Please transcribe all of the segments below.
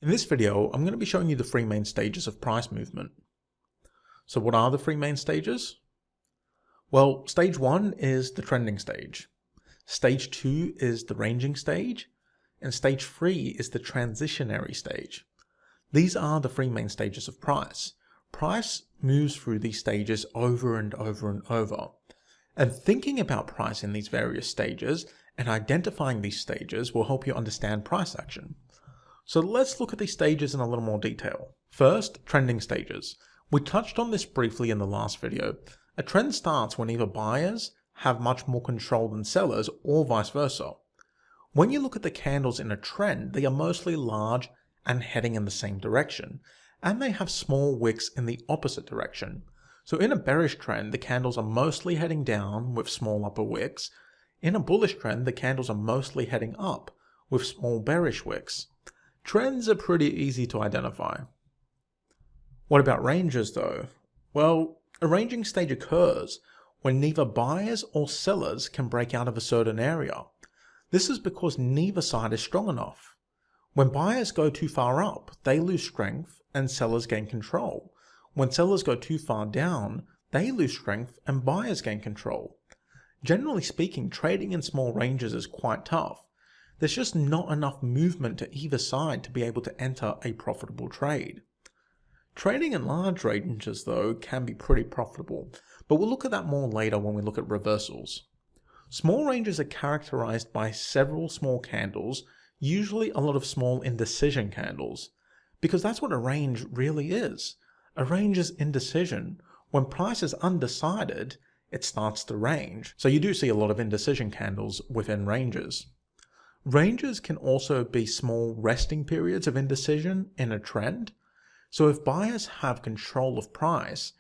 In this video, I'm going to be showing you the three main stages of price movement. So what are the three main stages? Well, stage 1 is the trending stage. Stage 2 is the ranging stage. And stage 3 is the transitionary stage. These are the three main stages of price. Price moves through these stages over and over and over. And thinking about price in these various stages and identifying these stages will help you understand price action. So let's look at these stages in a little more detail. First, trending stages. We touched on this briefly in the last video. A trend starts when either buyers have much more control than sellers or vice versa. When you look at the candles in a trend, they are mostly large and heading in the same direction, and they have small wicks in the opposite direction. So in a bearish trend, the candles are mostly heading down with small upper wicks. In a bullish trend, the candles are mostly heading up with small bearish wicks. Trends are pretty easy to identify. What about ranges though? Well, a ranging stage occurs when neither buyers or sellers can break out of a certain area. This is because neither side is strong enough. When buyers go too far up, they lose strength and sellers gain control. When sellers go too far down, they lose strength and buyers gain control. Generally speaking, trading in small ranges is quite tough. There's just not enough movement to either side to be able to enter a profitable trade. Trading in large ranges though can be pretty profitable, but we'll look at that more later when we look at reversals. Small ranges are characterized by several small candles, usually a lot of small indecision candles, because that's what a range really is. A range is indecision. When price is undecided, it starts to range. So you do see a lot of indecision candles within ranges. Ranges can also be small resting periods of indecision in a trend. So if buyers have control of price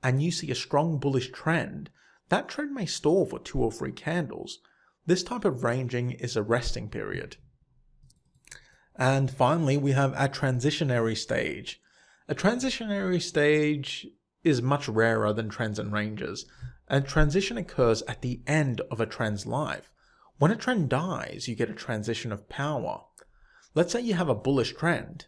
and you see a strong bullish trend, that trend may stall for 2 or 3 candles. This type of ranging is a resting period. And finally, we have a transitionary stage. A transitionary stage is much rarer than trends and ranges. A transition occurs at the end of a trend's life. When a trend dies, you get a transition of power. Let's say you have a bullish trend.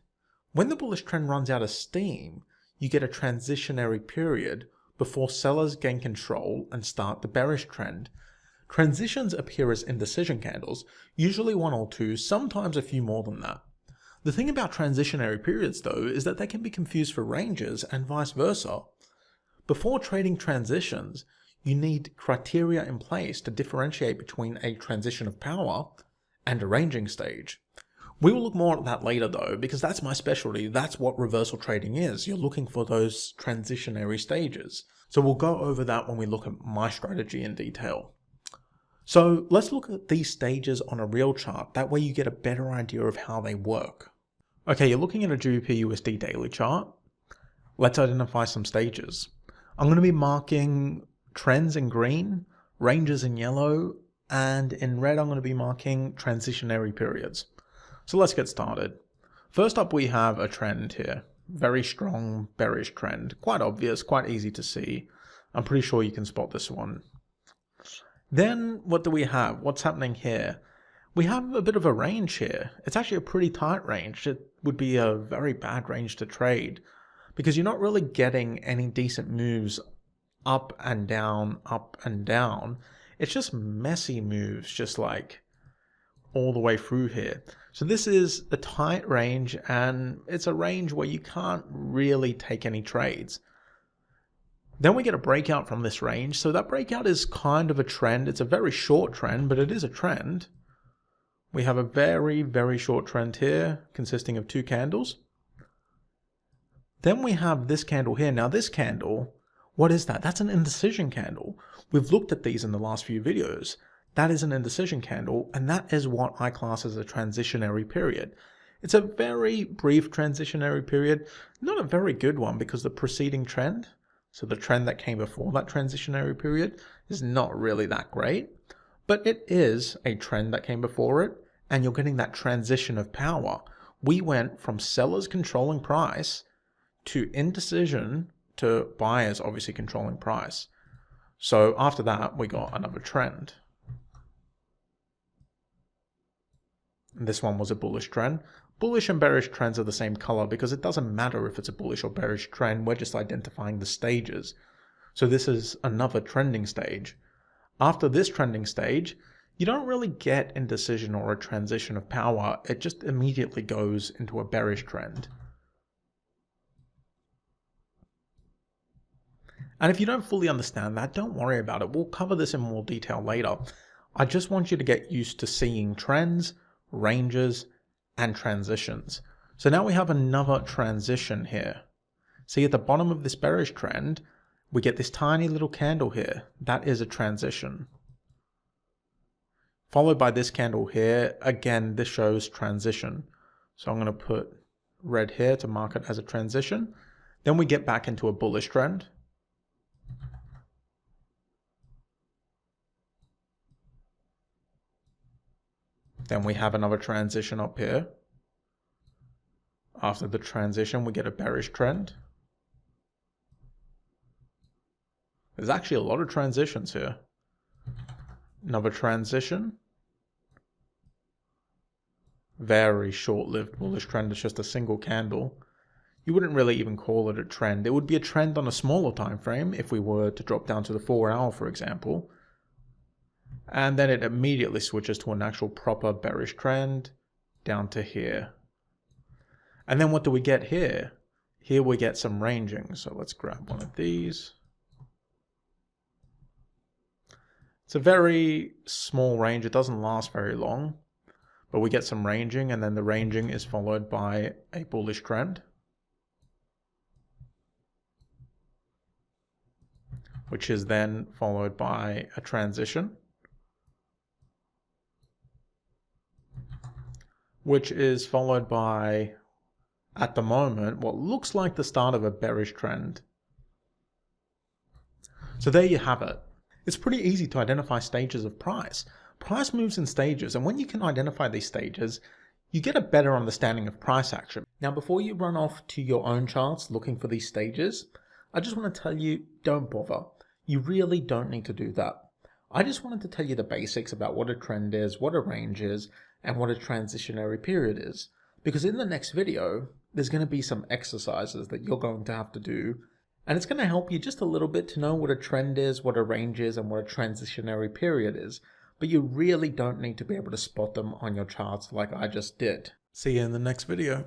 When the bullish trend runs out of steam, you get a transitionary period before sellers gain control and start the bearish trend. Transitions appear as indecision candles, usually 1 or 2, sometimes a few more than that. The thing about transitionary periods though is that they can be confused for ranges and vice versa. Before trading transitions, you need criteria in place to differentiate between a transition of power and a ranging stage. We will look more at that later though, because that's my specialty. That's what reversal trading is. You're looking for those transitionary stages. So we'll go over that when we look at my strategy in detail. So let's look at these stages on a real chart. That way you get a better idea of how they work. Okay, you're looking at a GBP USD daily chart. Let's identify some stages. I'm going to be marking trends in green, ranges in yellow, and in red I'm going to be marking transitionary periods. So let's get started. First up we have a trend here. Very strong bearish trend. Quite obvious, quite easy to see. I'm pretty sure you can spot this one. Then what do we have? What's happening here? We have a bit of a range here. It's actually a pretty tight range. It would be a very bad range to trade because you're not really getting any decent moves up and down, up and down. It's just messy moves, just like all the way through here. So this is a tight range, and it's a range where you can't really take any trades. Then we get a breakout from this range. So that breakout is kind of a trend. It's a very short trend, but it is a trend. We have a very, very short trend here consisting of 2 candles. Then we have this candle here. Now this candle, what is that? That's an indecision candle. We've looked at these in the last few videos. That is an indecision candle, and that is what I class as a transitionary period. It's a very brief transitionary period, not a very good one because the preceding trend, so the trend that came before that transitionary period, is not really that great, but it is a trend that came before it, and you're getting that transition of power. We went from sellers controlling price to indecision to buyers obviously controlling price. So after that, we got another trend. This one was a bullish trend. Bullish and bearish trends are the same color because it doesn't matter if it's a bullish or bearish trend, we're just identifying the stages. So this is another trending stage. After this trending stage, you don't really get indecision or a transition of power, it just immediately goes into a bearish trend. And if you don't fully understand that, don't worry about it. We'll cover this in more detail later. I just want you to get used to seeing trends, ranges, and transitions. So now we have another transition here. See, at the bottom of this bearish trend, we get this tiny little candle here. That is a transition. Followed by this candle here. Again, this shows transition. So I'm going to put red here to mark it as a transition. Then we get back into a bullish trend. Then we have another transition up here. After the transition, we get a bearish trend. There's actually a lot of transitions here. Another transition. Very short-lived bullish trend. It's just a single candle. You wouldn't really even call it a trend. It would be a trend on a smaller time frame if we were to drop down to the 4-hour, for example. And then it immediately switches to an actual proper bearish trend down to here. And then what do we get here? Here we get some ranging. So let's grab one of these. It's a very small range. It doesn't last very long, but we get some ranging, and then the ranging is followed by a bullish trend, which is then followed by a transition, which is followed by, at the moment, what looks like the start of a bearish trend. So there you have it. It's pretty easy to identify stages of price. Price moves in stages, and when you can identify these stages, you get a better understanding of price action. Now, before you run off to your own charts looking for these stages, I just want to tell you, don't bother. You really don't need to do that. I just wanted to tell you the basics about what a trend is, what a range is, and what a transitionary period is. Because in the next video, there's going to be some exercises that you're going to have to do, and it's going to help you just a little bit to know what a trend is, what a range is, and what a transitionary period is. But you really don't need to be able to spot them on your charts like I just did. See you in the next video.